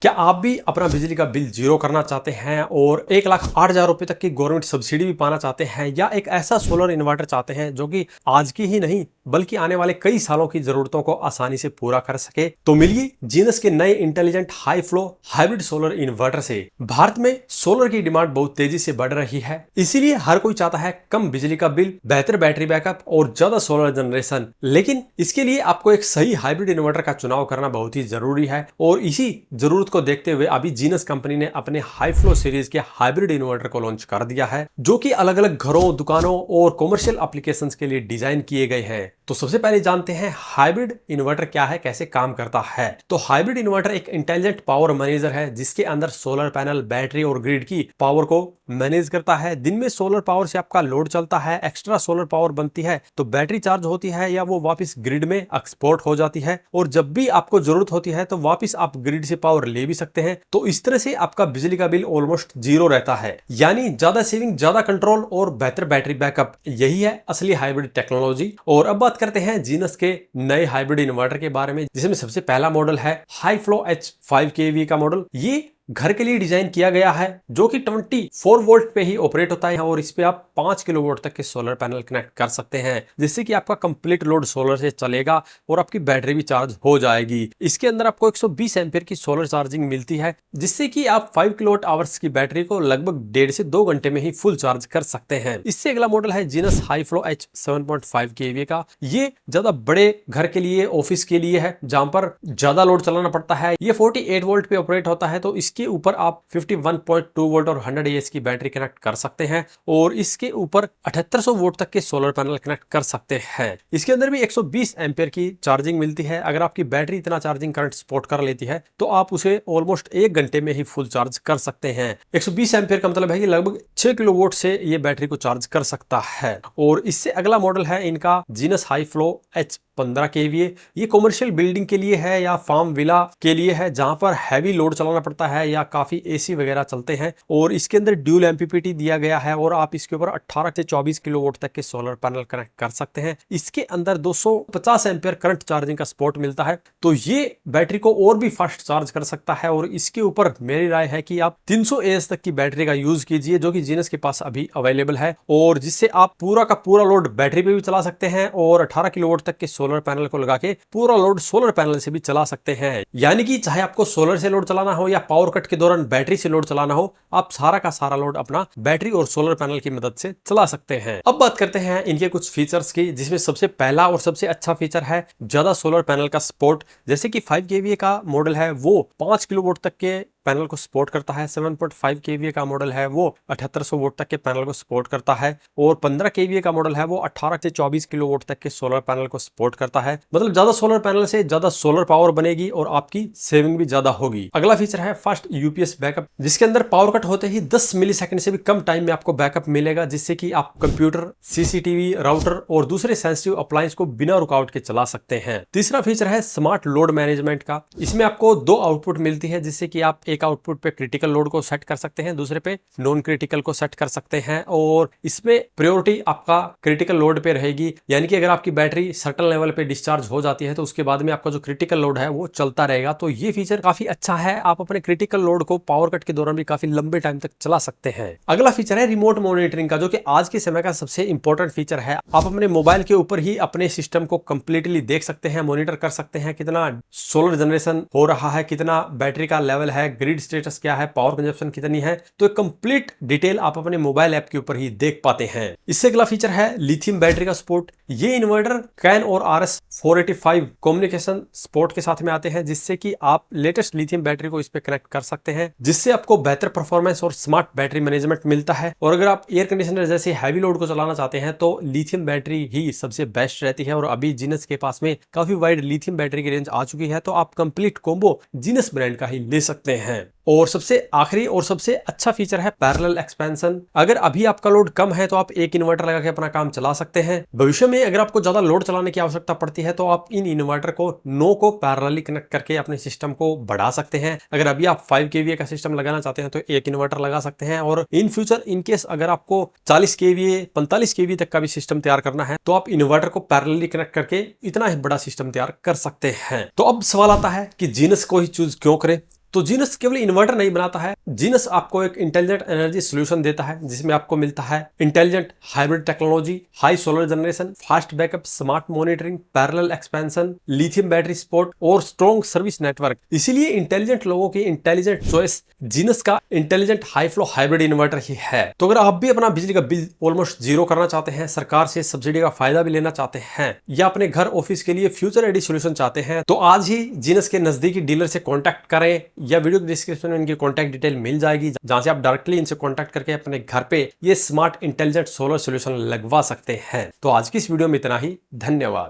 क्या आप भी अपना बिजली का बिल जीरो करना चाहते हैं और 1,08,000 रुपए तक की गवर्नमेंट सब्सिडी भी पाना चाहते हैं, या एक ऐसा सोलर इन्वर्टर चाहते हैं जो कि आज की ही नहीं बल्कि आने वाले कई सालों की जरूरतों को आसानी से पूरा कर सके? तो मिलिए जीनस के नए intelligent high flow hybrid solar inverter से। भारत में सोलर की डिमांड बहुत तेजी से बढ़ रही है, इसीलिए हर कोई चाहता है कम बिजली का बिल, बेहतर बैटरी बैकअप और ज्यादा सोलर जनरेशन। लेकिन इसके लिए आपको एक सही हाइब्रिड इन्वर्टर का चुनाव करना बहुत ही जरूरी है, और इसी जरूरत को देखते हुए अभी जीनस कंपनी ने अपने हाई फ्लो सीरीज के हाइब्रिड इन्वर्टर को लॉन्च कर दिया है, जो कि अलग अलग घरों, दुकानों और कॉमर्शियल एप्लीकेशंस के लिए डिजाइन किए गए हैं। तो सबसे पहले जानते हैं हाइब्रिड इन्वर्टर क्या है, कैसे काम करता है। तो हाइब्रिड इन्वर्टर एक इंटेलिजेंट पावर मैनेजर है जिसके अंदर सोलर पैनल, बैटरी और ग्रिड की पावर को मैनेज करता है। दिन में सोलर पावर से आपका लोड चलता है, एक्स्ट्रा सोलर पावर बनती है तो बैटरी चार्ज होती है या वो वापस ग्रिड में एक्सपोर्ट हो जाती है, और जब भी आपको जरूरत होती है तो वापस आप ग्रिड से पावर ले भी सकते हैं। तो इस तरह से आपका बिजली का बिल ऑलमोस्ट जीरो रहता है, यानी ज्यादा सेविंग, ज्यादा कंट्रोल और बेहतर बैटरी बैकअप। यही है असली हाइब्रिड टेक्नोलॉजी। और अब बात करते हैं जीनस के नए हाइब्रिड इन्वर्टर के बारे में, जिसमें सबसे पहला मॉडल है हाई फ्लो H5 kVA का मॉडल। ये घर के लिए डिजाइन किया गया है, जो कि 24 वोल्ट पे ही ऑपरेट होता है, और इस पे आप 5 किलोवाट तक के सोलर पैनल कनेक्ट कर सकते हैं, जिससे कि आपका कंप्लीट लोड सोलर से चलेगा और आपकी बैटरी भी चार्ज हो जाएगी। इसके अंदर आपको 120 एम्पीयर की सोलर चार्जिंग मिलती है, जिससे कि आप 5 किलोवाट आवर्स की बैटरी को लगभग 1.5 से 2 घंटे में ही फुल चार्ज कर सकते हैं। इससे अगला मॉडल है genus high flow H7.5 kVA का। ये ज्यादा बड़े घर के लिए, ऑफिस के लिए है, जहां पर ज्यादा लोड चलाना पड़ता है। ये 48 वोल्ट पे ऑपरेट होता है, तो इसके ऊपर आप 51.2 वोल्ट और 100 AH की बैटरी कनेक्ट कर सकते हैं, और इसके ऊपर 7800 वोल्ट तक के सोलर पैनल कनेक्ट कर सकते हैं। इसके अंदर भी 120 एम्पीयर की चार्जिंग मिलती है। अगर आपकी बैटरी इतना चार्जिंग करंट सपोर्ट कर लेती है तो आप उसे ऑलमोस्ट 1 घंटे में ही फुल चार्ज कर सकते हैं। 120 एम्पीयर का मतलब है कि लगभग 6 किलोवाट से ये बैटरी को चार्ज कर सकता है। और इससे अगला मॉडल है इनका genus high flow H15 kVA। ये कॉमर्शियल बिल्डिंग के लिए है या फार्म विला के लिए है, जहां पर हैवी लोड चलाना पड़ता है या काफी एसी वगैरह चलते हैं। और इसके अंदर ड्यूल एमपीपीटी दिया गया है, और आप इसके ऊपर 18 से 24 किलोवाट तक के सोलर पैनल कनेक्ट कर सकते हैं। इसके अंदर 250 एम्पीयर करंट चार्जिंग का सपोर्ट मिलता है, तो ये बैटरी को और भी फास्ट चार्ज कर सकता है। और इसके ऊपर मेरी राय है कि आप 300 AH तक की बैटरी का यूज कीजिए, जो कि जीनस के पास अभी अवेलेबल है, और जिससे आप पूरा का पूरा लोड बैटरी पे भी चला सकते हैं, और 18 किलोवाट तक के सोलर पैनल को लगा के पूरा लोड सोलर पैनल से भी चला सकते हैं। यानी कि चाहे आपको सोलर से लोड चलाना हो या पावर कट के दौरान बैटरी से लोड चलाना हो, आप सारा का सारा लोड अपना बैटरी और सोलर पैनल की मदद से चला सकते हैं। अब बात करते हैं इनके कुछ फीचर्स की, जिसमें सबसे पहला और सबसे अच्छा फीचर है ज्यादा सोलर पैनल का सपोर्ट। जैसे कि 5 kVA का मॉडल है वो 5 किलोवाट तक के पैनल को सपोर्ट करता है, 7.5 kVA का मॉडल है वो 7800 वोल्ट तक के पैनल को सपोर्ट करता है, और 15 kVA का मॉडल है वो 18 से 24 किलोवाट तक के सोलर पैनल को सपोर्ट करता है। मतलब ज्यादा सोलर पैनल से ज्यादा सोलर पावर बनेगी और आपकी सेविंग भी ज्यादा होगी। अगला फीचर है फास्ट यूपीएस बैकअप, जिसके अंदर पावर कट होते ही 10 मिलीसेकंड से भी कम टाइम में आपको बैकअप मिलेगा, जिससे कि आप कंप्यूटर, सीसीटीवी, राउटर और दूसरे सेंसिटिव अप्लायंस को बिना रुकावट के चला सकते हैं। तीसरा फीचर है स्मार्ट लोड मैनेजमेंट का। इसमें आपको 2 आउटपुट मिलती है, जिससे कि आप एक आउटपुट पे क्रिटिकल लोड को सेट कर सकते हैं, दूसरे पे नॉन क्रिटिकल को सेट कर सकते हैं। और इसमें प्रायोरिटी आपका क्रिटिकल लोड पे रहेगी, यानी कि अगर आपकी बैटरी सर्टेन लेवल पे डिस्चार्ज हो जाती है तो उसके बाद में आपका जो क्रिटिकल लोड है वो चलता रहेगा। तो ये फीचर काफी अच्छा है, आप अपने क्रिटिकल लोड को पावर कट के दौरान भी काफी लंबे टाइम तक चला सकते हैं। अगला फीचर है रिमोट मॉनिटरिंग का, जो कि आज के समय का सबसे इंपॉर्टेंट फीचर है। आप अपने मोबाइल के ऊपर ही अपने सिस्टम को कंप्लीटली देख सकते हैं, मॉनिटर कर सकते हैं कितना सोलर जनरेशन हो रहा है, कितना बैटरी का लेवल है, ग्रिड स्टेटस क्या है, पावर कंजप्शन कितनी है। तो कंप्लीट डिटेल आप अपने मोबाइल ऐप के ऊपर ही देख पाते हैं। इससे अगला फीचर है लिथियम बैटरी का सपोर्ट। ये इन्वर्टर कैन और RS 485 कम्युनिकेशन सपोर्ट के साथ में आते हैं, जिससे कि आप लेटेस्ट लिथियम बैटरी को इस पे कनेक्ट कर सकते हैं, जिससे आपको बेहतर परफॉर्मेंस और स्मार्ट बैटरी मैनेजमेंट मिलता है। और अगर आप एयर कंडीशनर जैसे हैवी लोड को चलाना चाहते हैं तो लिथियम बैटरी ही सबसे बेस्ट रहती है, और अभी जीनस के पास में काफी वाइड लिथियम बैटरी की रेंज आ चुकी है, तो आप कंप्लीट कॉम्बो जीनस ब्रांड का ही ले सकते हैं। और सबसे आखिरी और सबसे अच्छा फीचर है पैरेलल एक्सपेंशन। अगर अभी आपका लोड कम है तो आप एक इन्वर्टर लगा के अपना काम चला सकते हैं। भविष्य में अगर आपको ज्यादा लोड चलाने की आवश्यकता पड़ती है तो आप इन इन्वर्टर को 9 को पैरेलली कनेक्ट करके अपने सिस्टम को बढ़ा सकते हैं। अगर अभी आप 5 kVA का सिस्टम लगाना चाहते हैं तो एक इन्वर्टर लगा सकते हैं, और इन फ्यूचर इनकेस अगर आपको 40 kVA 45 kVA तक का भी सिस्टम तैयार करना है तो आप इन्वर्टर को पैरेलली कनेक्ट करके इतना ही बड़ा सिस्टम तैयार कर सकते हैं। तो अब सवाल आता है कि जीनस को ही चूज क्यों करें। तो जीनस केवल इन्वर्टर नहीं बनाता है, जीनस आपको एक इंटेलिजेंट एनर्जी सोल्यूशन देता है जिसमें आपको मिलता है intelligent hybrid technology, high solar generation, fast backup, smart monitoring, parallel expansion, lithium battery support और स्ट्रॉन्ग सर्विस नेटवर्क। इसीलिए इंटेलिजेंट लोगों की इंटेलिजेंट चॉइस जीनस का intelligent high flow hybrid inverter ही है। तो अगर आप भी अपना बिजली का बिल ऑलमोस्ट जीरो करना चाहते हैं, सरकार से सब्सिडी का फायदा भी लेना चाहते हैं, या अपने घर ऑफिस के लिए फ्यूचर रेडी सोल्यूशन चाहते हैं, तो आज ही जीनस के नजदीकी डीलर से कॉन्टैक्ट करें, या वीडियो डिस्क्रिप्शन में इनकी कॉन्टैक्ट डिटेल मिल जाएगी जहां से आप डायरेक्टली इनसे कॉन्टैक्ट करके अपने घर पे ये स्मार्ट इंटेलिजेंट सोलर सोल्यूशन लगवा सकते हैं। तो आज की इस वीडियो में इतना ही, धन्यवाद।